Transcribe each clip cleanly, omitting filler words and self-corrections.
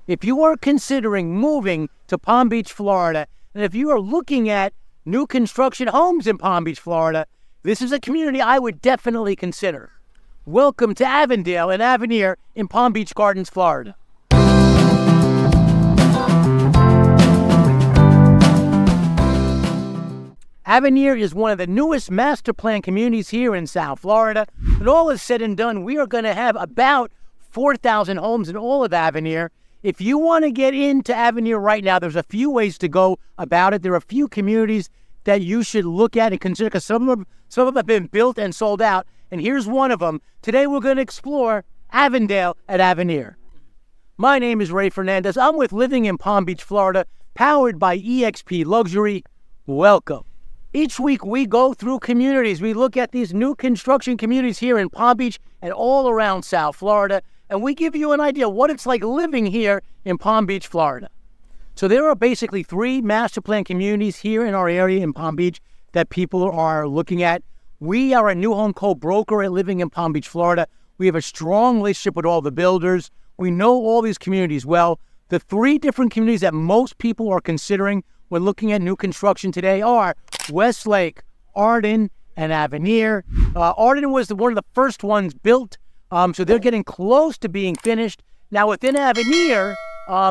If you are considering moving to Palm Beach, Florida, and if you are looking at new construction homes in Palm Beach, Florida, this is a community I would definitely consider. Welcome to Avondale and Avenir in Palm Beach Gardens, Florida. Avenir is one of the newest master plan communities here in South Florida. When all is said and done, we are going to have about 4,000 homes in all of Avenir. If you want to get into Avenir right now, there's a few ways to go about it. There are a few communities that you should look at and consider, because some of them have been built and sold out, and here's one of them. Today we're going to explore Avondale at Avenir. My name is Ray Fernandez. I'm with Living in Palm Beach, Florida, powered by eXp Luxury. Welcome. Each week we go through communities. We look at these new construction communities here in Palm Beach and all around South Florida, and we give you an idea what it's like living here in Palm Beach, Florida. So there are basically 3 master plan communities here in our area in Palm Beach that people are looking at. We are a new home co-broker at Living in Palm Beach, Florida. We have a strong relationship with all the builders. We know all these communities well. The 3 different communities that most people are considering when looking at new construction today are Westlake, Arden, and Avenir. Arden was one of the first ones built, so they're getting close to being finished. Now within Avenir,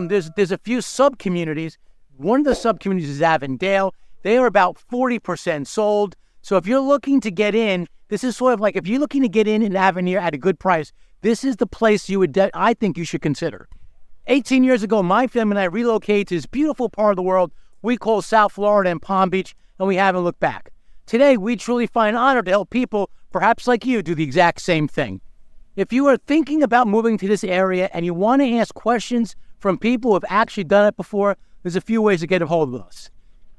there's a few sub-communities. One of the sub-communities is Avondale. They are about 40% sold. So if you're looking to get in, this is sort of like if you're looking to get in Avenir at a good price, this is the place I think you should consider. 18 years ago, my family and I relocated to this beautiful part of the world we call South Florida and Palm Beach, and we haven't looked back. Today, we truly find honor to help people, perhaps like you, do the exact same thing. If you are thinking about moving to this area and you want to ask questions from people who have actually done it before, there's a few ways to get a hold of us.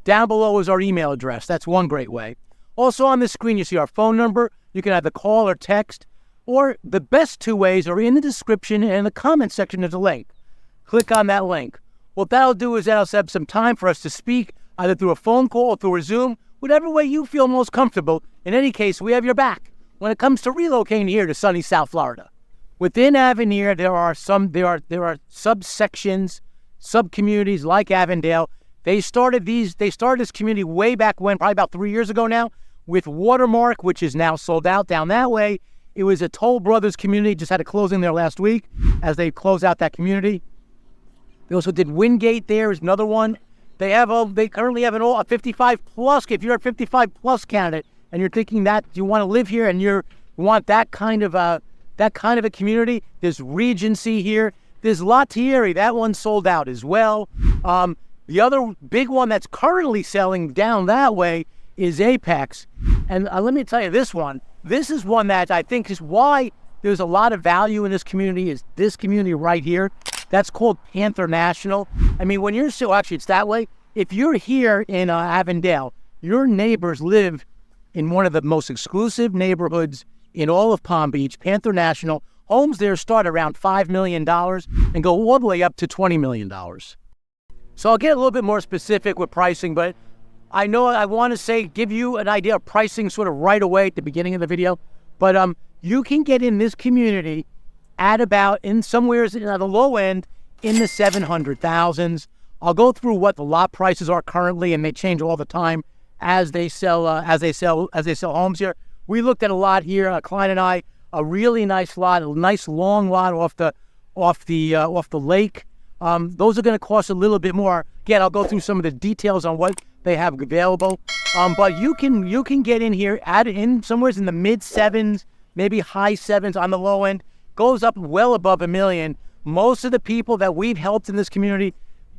Down below is our email address. That's one great way. Also on the screen, you see our phone number. You can either call or text, or the best 2 ways are in the description and in the comment section. There's a link. Click on that link. What that'll do is that'll set up some time for us to speak, either through a phone call or through a Zoom, whatever way you feel most comfortable. In any case, we have your back when it comes to relocating here to sunny South Florida. Within Avenir, there are subsections, sub-communities like Avondale. They started this community way back when, probably about 3 years ago now, with Watermark, which is now sold out down that way. It was a Toll Brothers community, just had a closing there last week as they close out that community. They also did Wingate there is another one. They currently have a 55 plus. If you're a 55 plus candidate and you're thinking that you want to live here and you want that kind of a community, there's Regency here. There's La Thierry. That one's sold out as well. The other big one that's currently selling down that way is Apex. And let me tell you this one. This is one that I think is why there's a lot of value in this community, is this community right here. That's called Panther National. I mean, when you're actually it's that way. If you're here in Avondale, your neighbors live in one of the most exclusive neighborhoods in all of Palm Beach, Panther National. Homes there start around $5 million and go all the way up to $20 million. So I'll get a little bit more specific with pricing, but I know I want to give you an idea of pricing sort of right away at the beginning of the video. But you can get in this community at about somewhere at the low end in the 700,000s. I'll go through what the lot prices are currently, and they change all the time as they sell homes here. We looked at a lot here, a client and I, a really nice lot, a nice long lot off the lake. Those are going to cost a little bit more. Again, I'll go through some of the details on what they have available. But you can get in here somewhere in the mid 7s, maybe high 7s on the low end. Goes up well above $1 million. Most of the people that we've helped in this community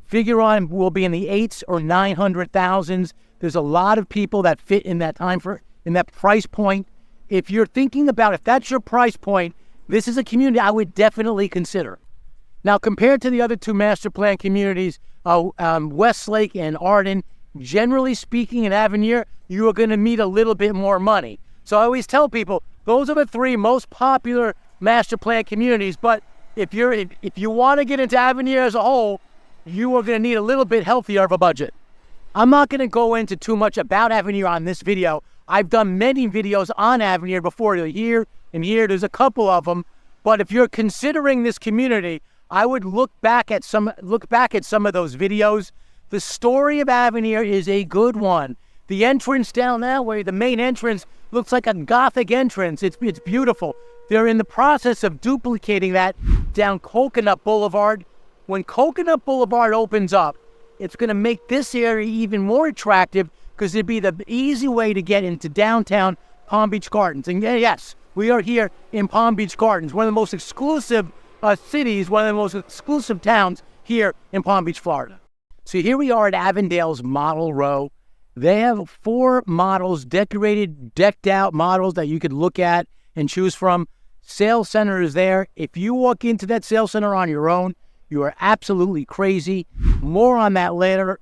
figure on will be in the 8s or 900,000s. There's a lot of people that fit in that in that price point. If you're thinking about if that's your price point, this is a community I would definitely consider. Now, compared to the other 2 master plan communities, Westlake and Arden, generally speaking, in Avenir, you are going to meet a little bit more money. So I always tell people those are the 3 most popular master plan communities, but if you want to get into Avenir as a whole, you are going to need a little bit healthier of a budget. I'm not going to go into too much about Avenir on this video. I've done many videos on Avenir before. Here and here, there's a couple of them. But if you're considering this community, I would look back at some of those videos. The story of Avenir is a good one. The entrance down that way, the main entrance, looks like a Gothic entrance. It's beautiful. They're in the process of duplicating that down Coconut Boulevard. When Coconut Boulevard opens up, it's going to make this area even more attractive because it'd be the easy way to get into downtown Palm Beach Gardens. And yes, we are here in Palm Beach Gardens, one of the most exclusive cities, one of the most exclusive towns here in Palm Beach, Florida. So here we are at Avondale's Model Row. They have 4 models, decked out models that you could look at and choose from. Sales center is there. If you walk into that sales center on your own, you are absolutely crazy. More on that later.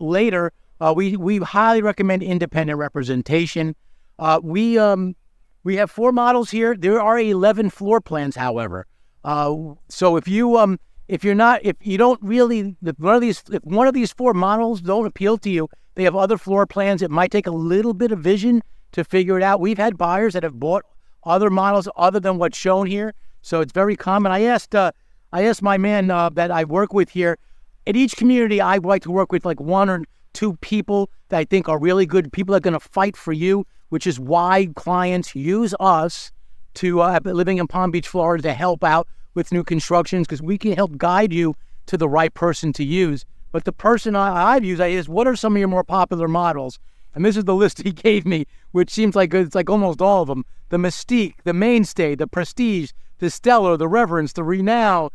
We highly recommend independent representation. We have 4 models here. There are 11 floor plans, however. So if one of these 4 models don't appeal to you, they have other floor plans. It might take a little bit of vision to figure it out. We've had buyers that have bought other models other than what's shown here, so it's very common. I asked my man that I work with here. At each community, I like to work with like 1 or 2 people that I think are really good people that are going to fight for you, which is why clients use us to living in Palm Beach, Florida, to help out with new constructions, because we can help guide you to the right person to use. But the person I've used is, what are some of your more popular models? And this is the list he gave me, which seems like it's like almost all of them. The Mystique, the Mainstay, the Prestige, the Stellar, the Reverence, the Renown,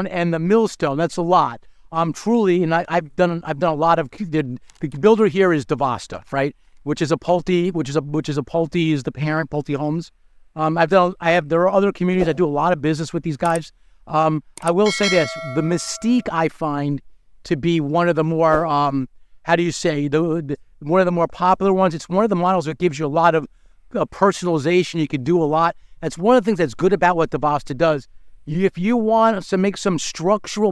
and the Millstone. That's a lot. Truly, and I've done a lot of. The builder here is Devasta, right? Which is a Pulte, which is Pulte is the parent, Pulte Homes. There are other communities. I do a lot of business with these guys. I will say this: the Mystique I find to be one of the more one of the more popular ones. It's one of the models that gives you a lot of personalization. You can do a lot. That's one of the things that's good about what Devasta does. If you want to make some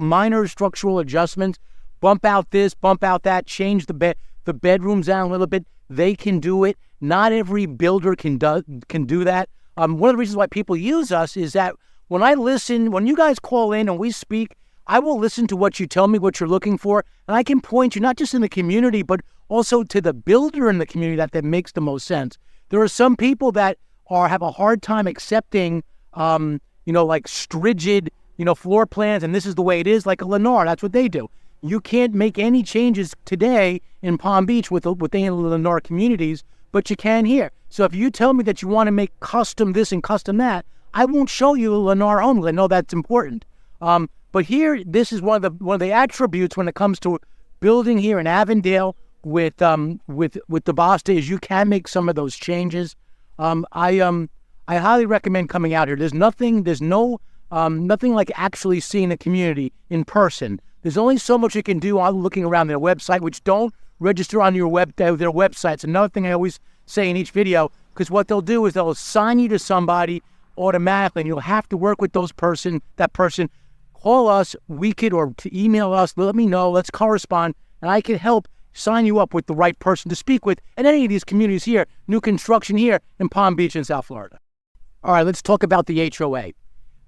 minor structural adjustments, bump out this, bump out that, change the bedrooms down a little bit, they can do it. Not every builder can do that. One of the reasons why people use us is that when you guys call in and we speak, I will listen to what you tell me, what you're looking for, and I can point you not just in the community, but also to the builder in the community that makes the most sense. There are some people that have a hard time accepting, like stringent, floor plans, and this is the way it is, like a Lennar. That's what they do. You can't make any changes today in Palm Beach with any of the Lennar communities, but you can here. So if you tell me that you want to make custom this and custom that, I won't show you a Lennar only. I know that's important. But here, this is one of the attributes when it comes to building here in Avondale with Devasta is you can make some of those changes. I highly recommend coming out here. There's nothing like actually seeing the community in person. There's only so much you can do on looking around their website, which don't register on their website. It's another thing I always say in each video, because what they'll do is they'll assign you to somebody automatically, and you'll have to work with that person. Call us, or to email us, let me know, let's correspond, and I can help sign you up with the right person to speak with in any of these communities here, new construction here in Palm Beach in South Florida. All right, let's talk about the HOA.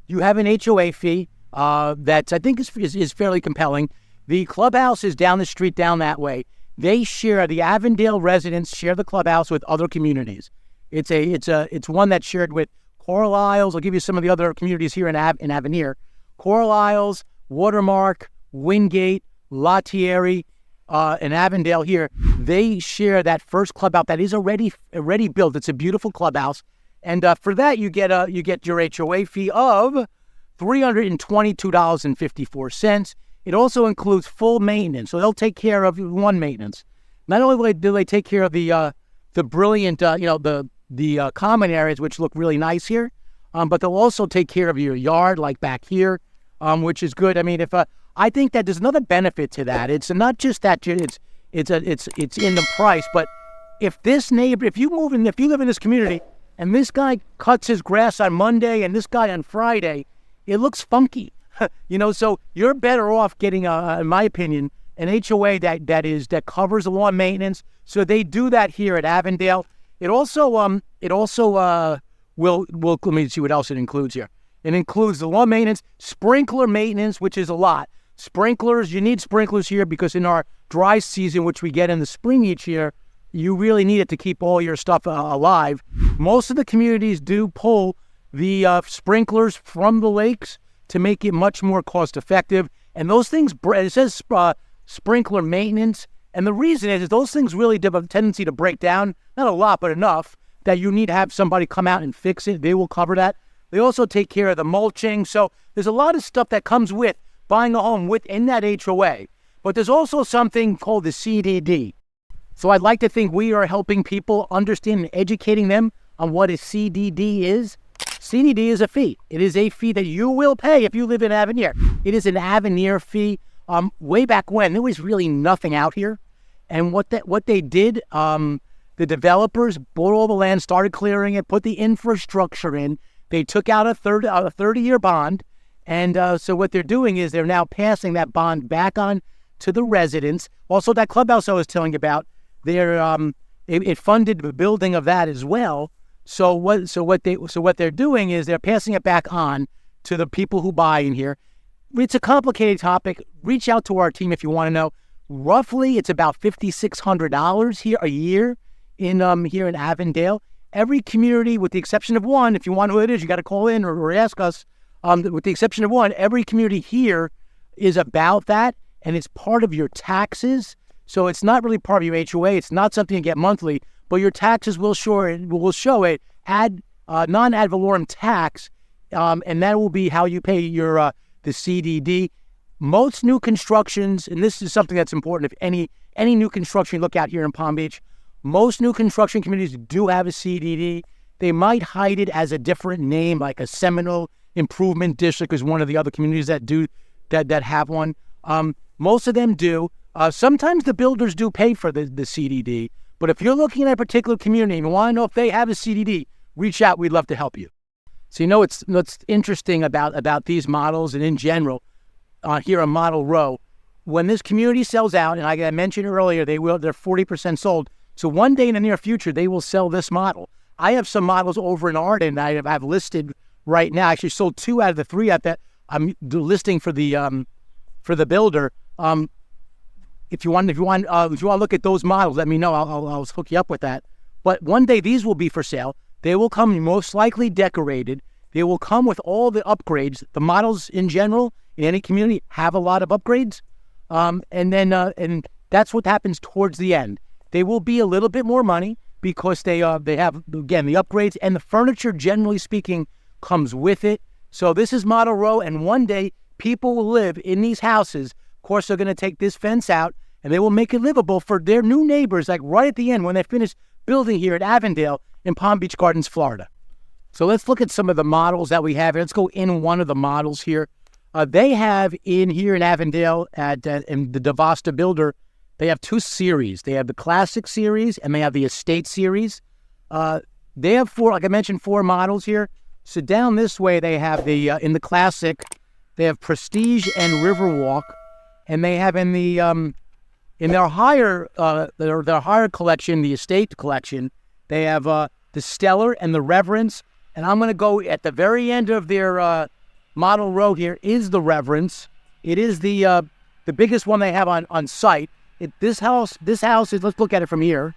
You have an HOA fee that I think is fairly compelling. The clubhouse is down the street, down that way. The Avondale residents share the clubhouse with other communities. It's one that's shared with Coral Isles. I'll give you some of the other communities here in Avenir. Coral Isles, Watermark, Wingate, La Thierry, and Avondale here, they share that first clubhouse that is already built. It's a beautiful clubhouse, and for that you get your HOA fee of $322.54. It also includes full maintenance, so they'll take care of one maintenance. Not only do they take care of the brilliant, the common areas which look really nice here, but they'll also take care of your yard, like back here, which is good. I mean, I think that there's another benefit to that. It's not just that it's in the price, but if you live in this community and this guy cuts his grass on Monday and this guy on Friday, it looks funky, So you're better off getting, in my opinion, an HOA that covers the lawn maintenance. So they do that here at Avondale. It also will. Let me see what else it includes here. It includes the lawn maintenance, sprinkler maintenance, which is a lot. Sprinklers, you need sprinklers here because in our dry season, which we get in the spring each year, you really need it to keep all your stuff alive. Most of the communities do pull the sprinklers from the lakes to make it much more cost effective. And those things, it says sprinkler maintenance. And the reason is those things really have a tendency to break down, not a lot, but enough that you need to have somebody come out and fix it. They will cover that. They also take care of the mulching. So there's a lot of stuff that comes with buying a home within that HOA. But there's also something called the CDD. So I'd like to think we are helping people understand and educating them on what a CDD is. CDD is a fee. It is a fee that you will pay if you live in Avenir. It is an Avenir fee. Way back when, there was really nothing out here. And what they did, the developers bought all the land, started clearing it, put the infrastructure in. They took out a 30-year bond. And so what they're doing is they're now passing that bond back on to the residents. Also, that clubhouse I was telling you about, it funded the building of that as well. So what they're doing is they're passing it back on to the people who buy in here. It's a complicated topic. Reach out to our team if you want to know. Roughly, it's about $5,600 here a year here in Avondale. Every community, with the exception of one, if you want who it is, you got to call in or ask us. With the exception of one, every community here is about that, and it's part of your taxes. So it's not really part of your HOA. It's not something you get monthly, but your taxes will show it non-ad valorem tax, and that will be how you pay your the CDD. Most new constructions, and this is something that's important, if any new construction you look out here in Palm Beach, most new construction communities do have a CDD. They might hide it as a different name, like a Seminole Improvement District is one of the other communities that have one. Most of them do. Sometimes the builders do pay for the CDD, but if you're looking at a particular community and you want to know if they have a CDD, reach out. We'd love to help you. So what's interesting about these models and in general here on Model Row, when this community sells out, and like I mentioned earlier, they're 40% sold. So one day in the near future, they will sell this model. I have some models over in Arden that I've listed right now. I actually sold 2 out of the 3 that I'm listing for the builder. If you want to look at those models, let me know. I'll hook you up with that. But one day these will be for sale. They will come most likely decorated. They will come with all the upgrades. The models in general in any community have a lot of upgrades, and that's what happens towards the end. They will be a little bit more money because they have, again, the upgrades, and the furniture, generally speaking, comes with it. So this is Model Row, and one day people will live in these houses. Of course, they're going to take this fence out, and they will make it livable for their new neighbors, like right at the end when they finish building here at Avondale in Palm Beach Gardens, Florida. So let's look at some of the models that we have here. Let's go in one of the models here. They have here in Avondale in the DeVosta Builder, they have 2 series. They have the Classic Series and they have the Estate Series. They have 4, like I mentioned, 4 models here. So down this way, they have in the Classic, they have Prestige and Riverwalk, and they have in their higher collection, the Estate collection, they have the Stellar and the Reverence. And I'm going to go at the very end of their Model Row here is the Reverence. It is the biggest one they have on site. This house is, let's look at it from here.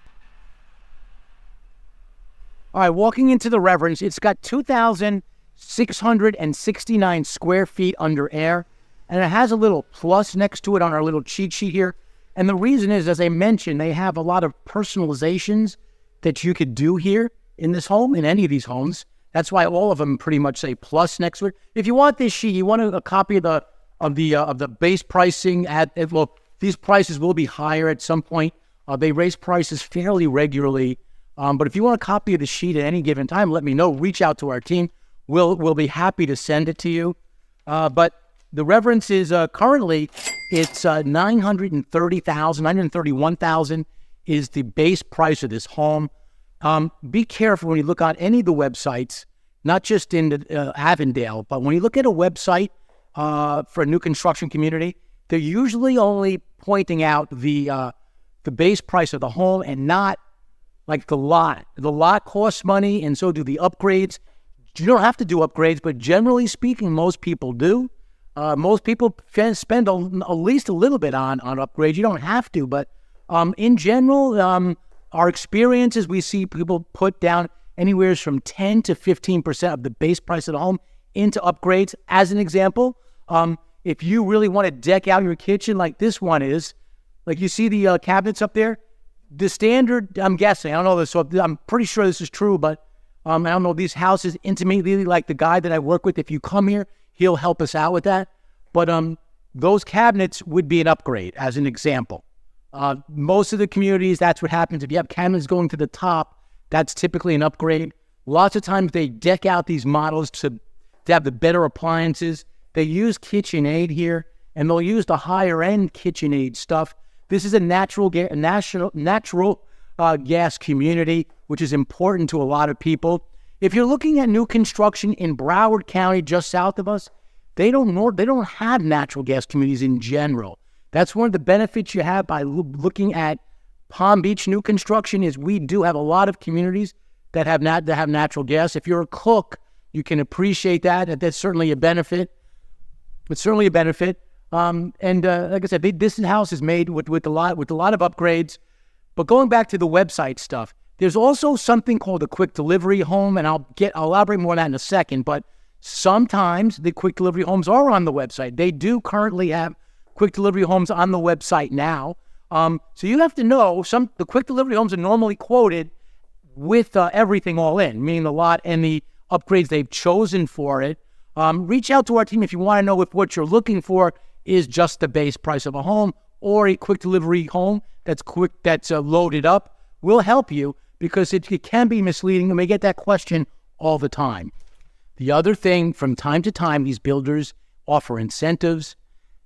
All right, walking into the Reverence, it's got 2,669 square feet under air, and it has a little plus next to it on our little cheat sheet here. And the reason is, as I mentioned, they have a lot of personalizations that you could do here in this home, in any of these homes. That's why all of them pretty much say plus next to it. If you want this sheet, you want a copy of the base pricing these prices will be higher at some point. They raise prices fairly regularly. But if you want a copy of the sheet at any given time, let me know. Reach out to our team. We'll be happy to send it to you. But the Reverence is currently, it's $931,000 is the base price of this home. Be careful when you look on any of the websites, not just in Avondale, but when you look at a website for a new construction community, they're usually only pointing out the base price of the home and not like the lot. The lot costs money, and so do the upgrades. You don't have to do upgrades, but generally speaking, most people do. Most people spend at least a little bit on upgrades. You don't have to, but in general, our experiences, we see people put down anywhere from 10 to 15% of the base price of the home into upgrades. As an example, if you really want to deck out your kitchen like this one is, like you see the cabinets up there, the standard, I'm guessing, I don't know this, so I'm pretty sure this is true, but I don't know these houses intimately, like the guy that I work with. If you come here, he'll help us out with that. But those cabinets would be an upgrade, as an example. Most of the communities, that's what happens. If you have cabinets going to the top, that's typically an upgrade. Lots of times they deck out these models to have the better appliances. They use KitchenAid here, and they'll use the higher-end KitchenAid stuff. This is a natural gas community, which is important to a lot of people. If you're looking at new construction in Broward County, just south of us, they don't have natural gas communities in general. That's one of the benefits you have by looking at Palm Beach new construction is we do have a lot of communities that have natural gas. If you're a cook, you can appreciate that. That's certainly a benefit. It's certainly a benefit. Like I said, this house is made with a lot of upgrades. But going back to the website stuff, there's also something called a quick delivery home, and I'll elaborate more on that in a second. But sometimes the quick delivery homes are on the website. They do currently have quick delivery homes on the website now. So you have to know the quick delivery homes are normally quoted with everything all in, meaning the lot and the upgrades they've chosen for it. Reach out to our team if you want to know if what you're looking for is just the base price of a home or a quick delivery home that's loaded up. We'll help you because it can be misleading, and we get that question all the time. The other thing, from time to time, these builders offer incentives.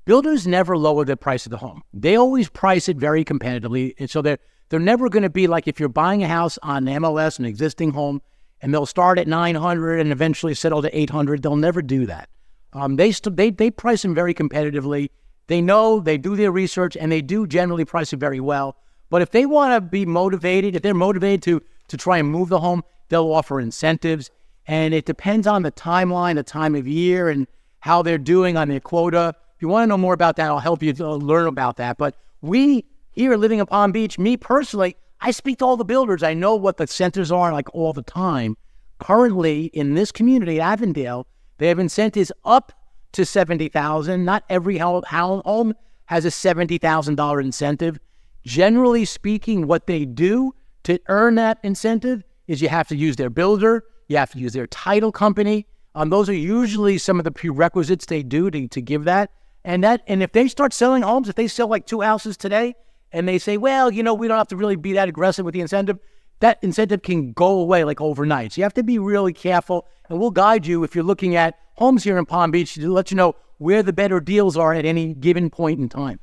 Builders never lower the price of the home. They always price it very competitively, and so they're never going to be like if you're buying a house on MLS, an existing home, and they'll start at $900 and eventually settle to $800. They'll never do that. They price them very competitively. They know, they do their research, and they do generally price it very well. But if they want to be motivated, if they're motivated to try and move the home, they'll offer incentives. And it depends on the timeline, the time of year, and how they're doing on their quota. If you want to know more about that, I'll help you to learn about that. But we here living in Palm Beach, me personally, I speak to all the builders. I know what the incentives are like all the time. Currently, in this community, Avondale, they have incentives up to $70,000. Not every home has a $70,000 incentive. Generally speaking, what they do to earn that incentive is you have to use their builder, you have to use their title company. Those are usually some of the prerequisites they do to give that. And if they start selling homes, if they sell like 2 houses today, and they say, well, we don't have to really be that aggressive with the incentive, that incentive can go away like overnight. So you have to be really careful, and we'll guide you if you're looking at homes here in Palm Beach to let you know where the better deals are at any given point in time.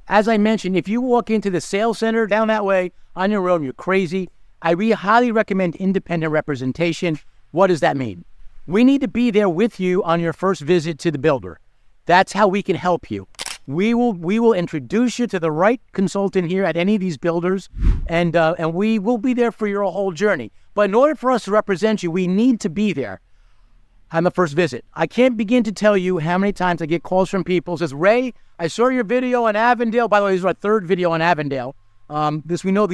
As I mentioned, if you walk into the sales center down that way on your own, you're crazy. I highly recommend independent representation. What does that mean? We need to be there with you on your first visit to the builder. That's how we can help you. We will introduce you to the right consultant here at any of these builders, and we will be there for your whole journey. But in order for us to represent you, we need to be there on the first visit. I can't begin to tell you how many times I get calls from people who says, Ray, I saw your video on Avondale. By the way, this is our 3rd video on Avondale. We know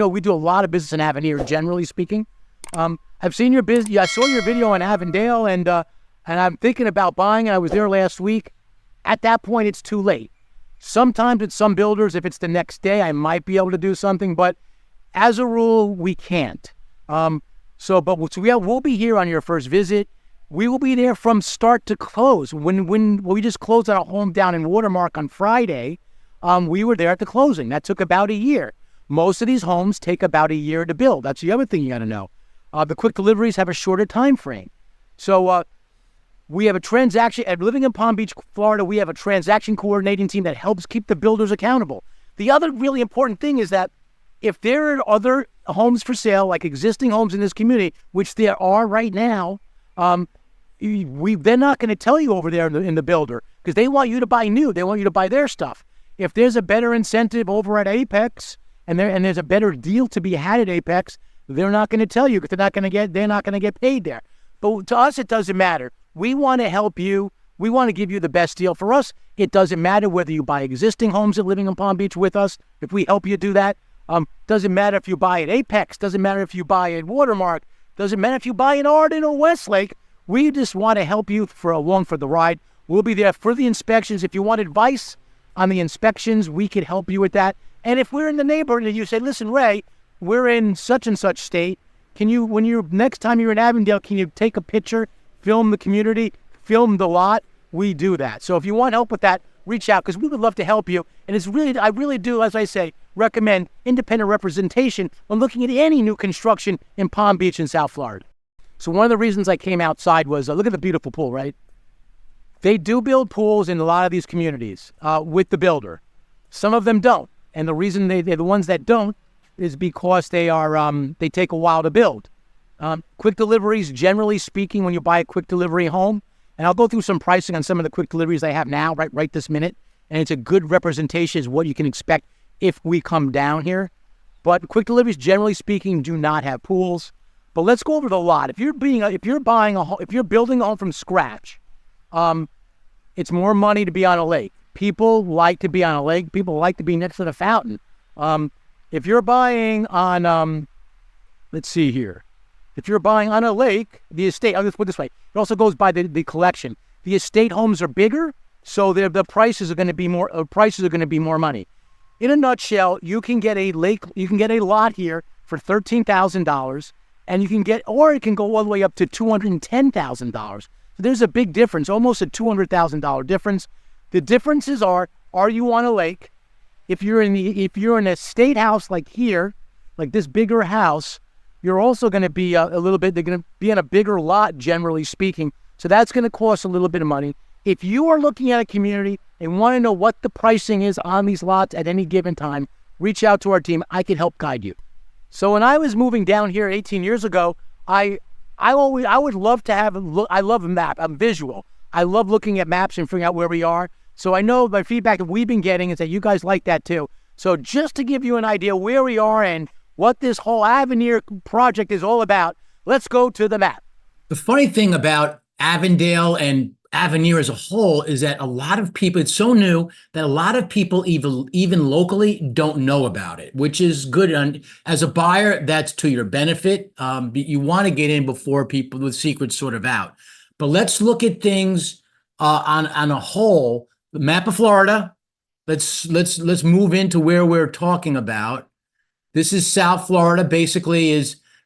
we do a lot of business in Avenir, generally speaking. I've seen your business. I saw your video on Avondale, and I'm thinking about buying. I was there last week. At that point, it's too late. Sometimes with some builders, if it's the next day, I might be able to do something, but as a rule, we can't. We'll be here on your first visit. We will be there from start to close. When we just closed on a home down in Watermark on Friday, we were there at the closing. That took about a year. Most of these homes take about a year to build. That's the other thing you got to know. The quick deliveries have a shorter time frame. So we have a transaction, living in Palm Beach, Florida, we have a transaction coordinating team that helps keep the builders accountable. The other really important thing is that if there are other homes for sale, like existing homes in this community, which there are right now, they're not going to tell you over there in the builder because they want you to buy new. They want you to buy their stuff. If there's a better incentive over at Apex and there's a better deal to be had at Apex, they're not going to tell you because they're not going to get paid there. But to us, it doesn't matter. We want to help you. We want to give you the best deal. For us, it doesn't matter whether you buy existing homes and living in Palm Beach with us. If we help you do that, doesn't matter if you buy at Apex. Doesn't matter if you buy at Watermark. Doesn't matter if you buy in Arden or Westlake. We just want to help you along for the ride. We'll be there for the inspections. If you want advice on the inspections, we could help you with that. And if we're in the neighborhood and you say, listen, Ray, we're in such and such state. Can you, next time you're in Avondale, can you take a picture, film the community, film the lot? We do that. So if you want help with that, reach out because we would love to help you. And I really do, as I say, recommend independent representation when looking at any new construction in Palm Beach and South Florida. So one of the reasons I came outside was, look at the beautiful pool, right? They do build pools in a lot of these communities with the builder. Some of them don't. And the reason they're the ones that don't is because they take a while to build. Quick deliveries, generally speaking, when you buy a quick delivery home, and I'll go through some pricing on some of the quick deliveries I have now, right this minute, and it's a good representation of what you can expect if we come down here. But quick deliveries, generally speaking, do not have pools. But let's go over the lot. If you're building a home from scratch, it's more money to be on a lake. People like to be on a lake. People like to be next to the fountain. If you're buying on, let's see here. If you're buying on a lake, the estate, I'll just put it this way. It also goes by the collection. The estate homes are bigger, so the prices are going to be more. Prices are going to be more money. In a nutshell, you can get a lot here for $13,000, and it can go all the way up to $210,000. So there's a big difference, almost a $200,000 difference. The differences are you on a lake? If you're in a state house like here, like this bigger house, you're also going to be they're going to be in a bigger lot, generally speaking. So that's going to cost a little bit of money. If you are looking at a community and want to know what the pricing is on these lots at any given time, reach out to our team. I can help guide you. So when I was moving down here 18 years ago, I would love to have a look. I love a map. I'm visual. I love looking at maps and figuring out where we are. So I know my feedback that we've been getting is that you guys like that too. So just to give you an idea where we are and what this whole Avenir project is all about, let's go to the map. The funny thing about Avondale and Avenir as a whole is that a lot of people, it's so new that a lot of people even locally don't know about it, which is good. And as a buyer, that's to your benefit. You want to get in before people with secrets sort of out. But let's look at things on a whole. The map of Florida. Let's move into where we're talking about. This is South Florida.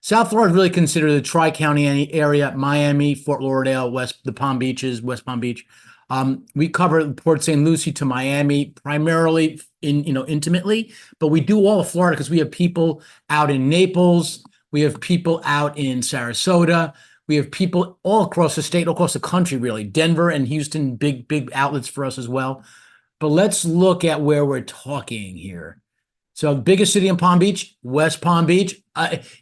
South Florida is really considered the Tri-County area: Miami, Fort Lauderdale, West Palm Beach. We cover Port St. Lucie to Miami primarily intimately, but we do all of Florida because we have people out in Naples, we have people out in Sarasota, we have people all across the state, all across the country, really. Denver and Houston, big outlets for us as well. But let's look at where we're talking here. So biggest city in Palm Beach, West Palm Beach.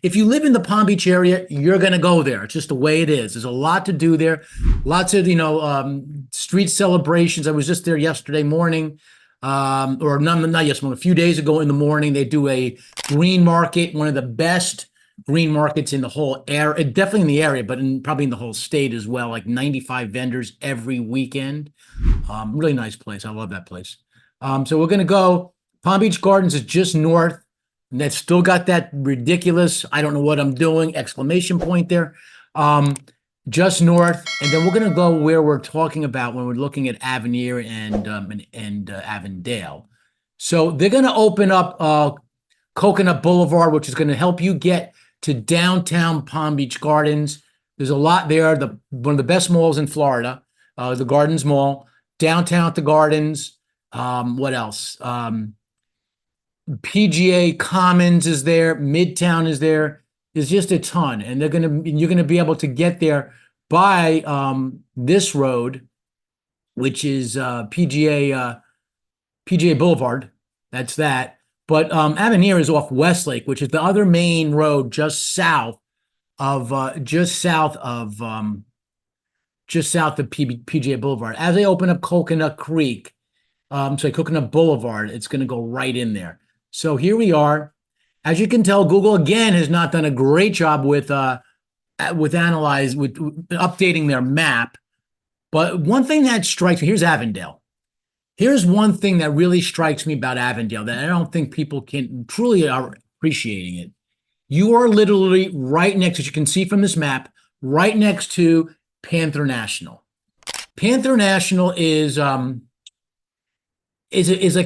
If you live in the Palm Beach area, you're going to go there. It's just the way it is. There's a lot to do there. Lots of, street celebrations. I was just there yesterday morning, or not yesterday, a few days ago in the morning. They do a green market, one of the best green markets in the whole area, definitely in the area, but probably in the whole state as well, like 95 vendors every weekend. Really nice place. I love that place. So we're going to go. Palm Beach Gardens is just north, and that's still got that ridiculous, I don't know what I'm doing, exclamation point there. Just north, and then we're going to go where we're talking about when we're looking at Avenir and Avondale. So they're going to open up Coconut Boulevard, which is going to help you get to downtown Palm Beach Gardens. There's a lot there. One of the best malls in Florida, the Gardens Mall, downtown at the Gardens. What else? PGA Commons is there, Midtown is there. There's just a ton, and you're gonna be able to get there by this road, which is PGA Boulevard. That's that. But Avenir is off Westlake, which is the other main road just south of PGA Boulevard. As they open up Coconut Boulevard, it's going to go right in there. So here we are. As you can tell, Google again has not done a great job with with updating their map. But one thing that strikes me, here's Avondale. Here's one thing that really strikes me about Avondale that I don't think people can truly are appreciating it. You are literally right next, as you can see from this map, right next to Panther National. Panther National is like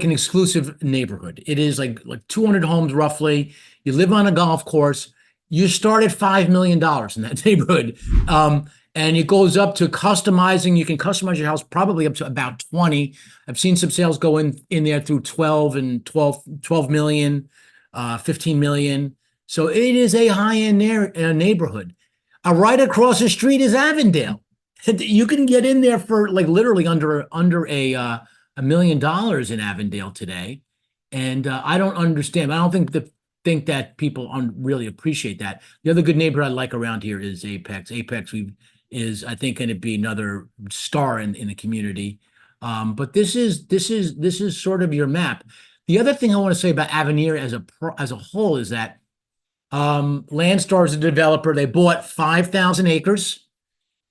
an exclusive neighborhood. It is like 200 homes roughly. You live on a golf course. You start at $5 million in that neighborhood. And it goes up to customizing. You can customize your house probably up to about 20. I've seen some sales go in there through 12 million, 15 million. So it is a high-end neighborhood. Right across the street is Avondale. You can get in there for like literally under $1 million in Avondale today. And I don't understand. I don't think that people really appreciate that. The other good neighborhood I like around here is Apex. Apex is I think going to be another star in the community. But this is sort of your map. The other thing I want to say about Avenir as a whole is that Landstar is a developer. They bought 5,000 acres,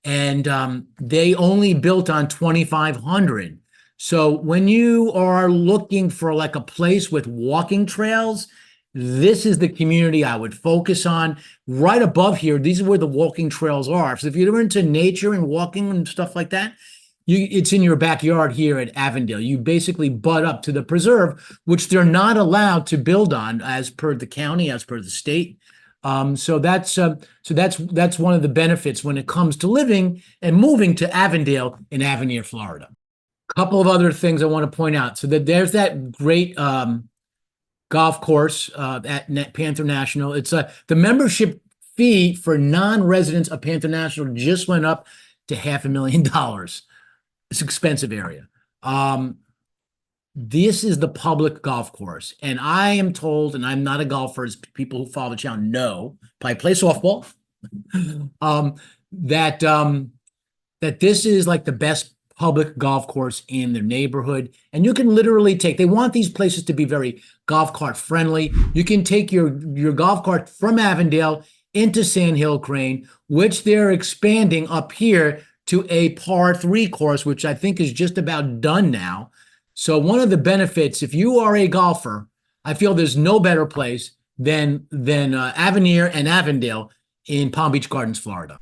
and they only built on 2,500. So when you are looking for like a place with walking trails, this is the community I would focus on. Right above here, these are where the walking trails are. So if you're into nature and walking and stuff like that, it's in your backyard here at Avondale. You basically butt up to the preserve, which they're not allowed to build on as per the county, as per the state. So that's one of the benefits when it comes to living and moving to Avondale in Avenir, Florida. Couple of other things I want to point out. So that there's that great golf course at Panther National. It's the membership fee for non-residents of Panther National just went up to $500,000. It's an expensive area. This is the public golf course, and I am told, and I'm not a golfer, as people who follow the channel know, I play softball. That this is like the best public golf course in their neighborhood. And you can literally they want these places to be very golf cart friendly. You can take your golf cart from Avondale into Sand Hill Crane, which they're expanding up here to a par 3 course, which I think is just about done now. So one of the benefits, if you are a golfer, I feel there's no better place than Avenir and Avondale in Palm Beach Gardens, Florida.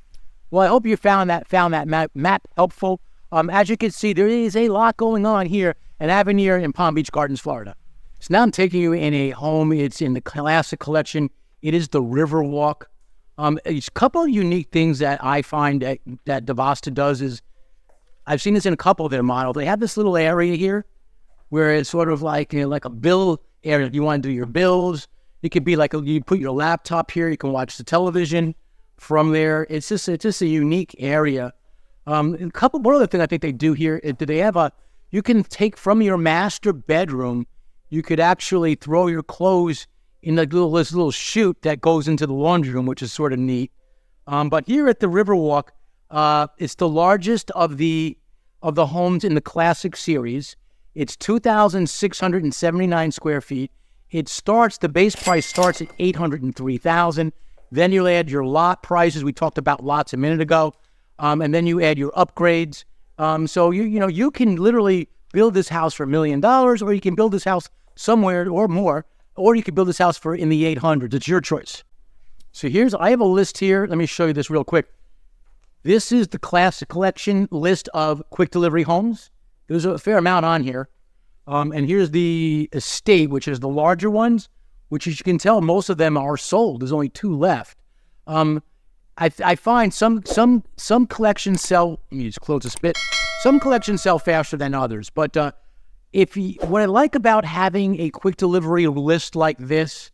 Well, I hope you found that map helpful. As you can see, there is a lot going on here at Avenir in Palm Beach Gardens, Florida. So now I'm taking you in a home. It's in the classic collection. It is the Riverwalk. A couple of unique things that I find that Devasta does is, I've seen this in a couple of their models. They have this little area here where it's sort of like a bill area. If you want to do your bills, it could be like you put your laptop here. You can watch the television from there. It's just a unique area. One other thing I think they do here is they have you can take from your master bedroom, you could actually throw your clothes in this little chute that goes into the laundry room, which is sort of neat. But here at the Riverwalk, it's the largest of the homes in the classic series. It's 2,679 square feet. The base price starts at $803,000. Then you'll add your lot prices. We talked about lots a minute ago. And then you add your upgrades. So you can literally build this house for $1 million, or you can build this house somewhere or more, or you can build this house for in the 800s. It's your choice. So I have a list here. Let me show you this real quick. This is the classic collection list of quick delivery homes. There's a fair amount on here. And here's the estate, which is the larger ones, which as you can tell, most of them are sold. There's only 2 left. I find some collections sell. Let me just close this bit. Some collections sell faster than others. But what I like about having a quick delivery list like this,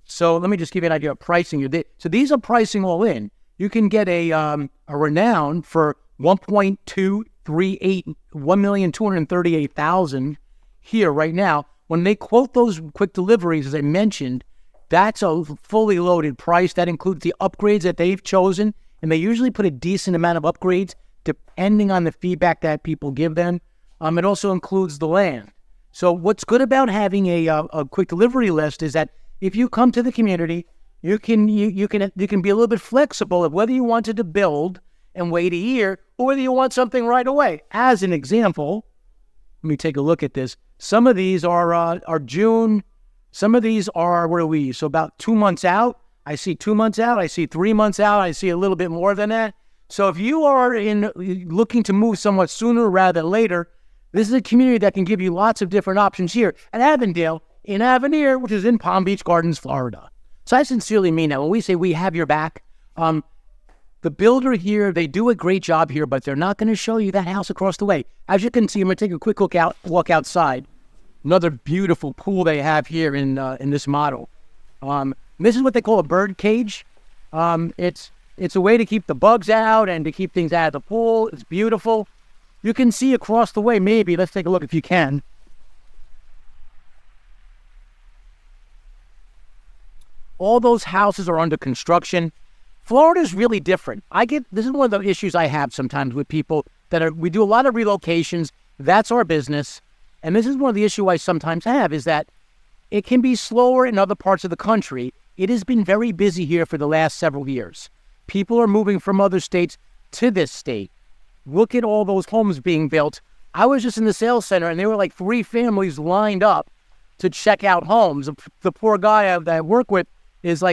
so let me just give you an idea of pricing. So these are pricing all in. You can get a Renown for $1,238,000 here right now. When they quote those quick deliveries, as I mentioned, that's a fully loaded price. That includes the upgrades that they've chosen, and they usually put a decent amount of upgrades depending on the feedback that people give them. It also includes the land. So what's good about having a quick delivery list is that if you come to the community, you can be a little bit flexible of whether you wanted to build and wait a year or whether you want something right away. As an example, let me take a look at this. Some of these are June. Some of these are, where are we? So about 2 months out. I see 2 months out. I see 3 months out. I see a little bit more than that. So if you are looking to move somewhat sooner rather than later, this is a community that can give you lots of different options here at Avondale in Avenir, which is in Palm Beach Gardens, Florida. So I sincerely mean that. When we say we have your back, the builder here, they do a great job here, but they're not going to show you that house across the way. As you can see, I'm going to take a quick walk outside. Another beautiful pool they have here in this model. This is what they call a bird cage. It's a way to keep the bugs out and to keep things out of the pool. It's beautiful. You can see across the way, maybe. Let's take a look if you can. All those houses are under construction. Florida's really different. This is one of the issues I have sometimes with people we do a lot of relocations. That's our business. And this is one of the issues I sometimes have is that it can be slower in other parts of the country. It has been very busy here for the last several years. People are moving from other states to this state. Look at all those homes being built. I was just in the sales center and there were like 3 families lined up to check out homes. The poor guy that I work with is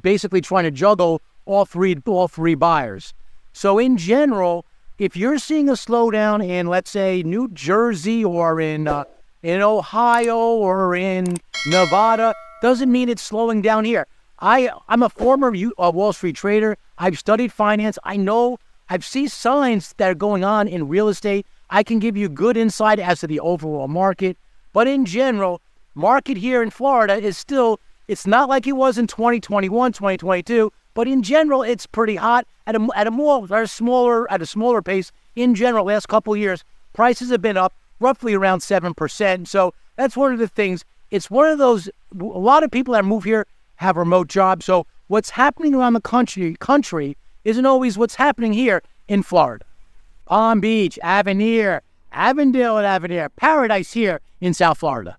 basically trying to juggle all three buyers. So in general, if you're seeing a slowdown in, let's say, New Jersey or in Ohio or in Nevada, doesn't mean it's slowing down here. I'm a former Wall Street trader. I've studied finance. I've seen signs that are going on in real estate. I can give you good insight as to the overall market. But in general, market here in Florida is still, it's not like it was in 2021, 2022, but in general, it's pretty hot at a smaller pace. In general, last couple of years, prices have been up roughly around 7%. So that's one of the things. It's one of those, a lot of people that move here have remote jobs. So what's happening around the country isn't always what's happening here in Florida. Palm Beach, Avenir, Avondale and Avenir, paradise here in South Florida.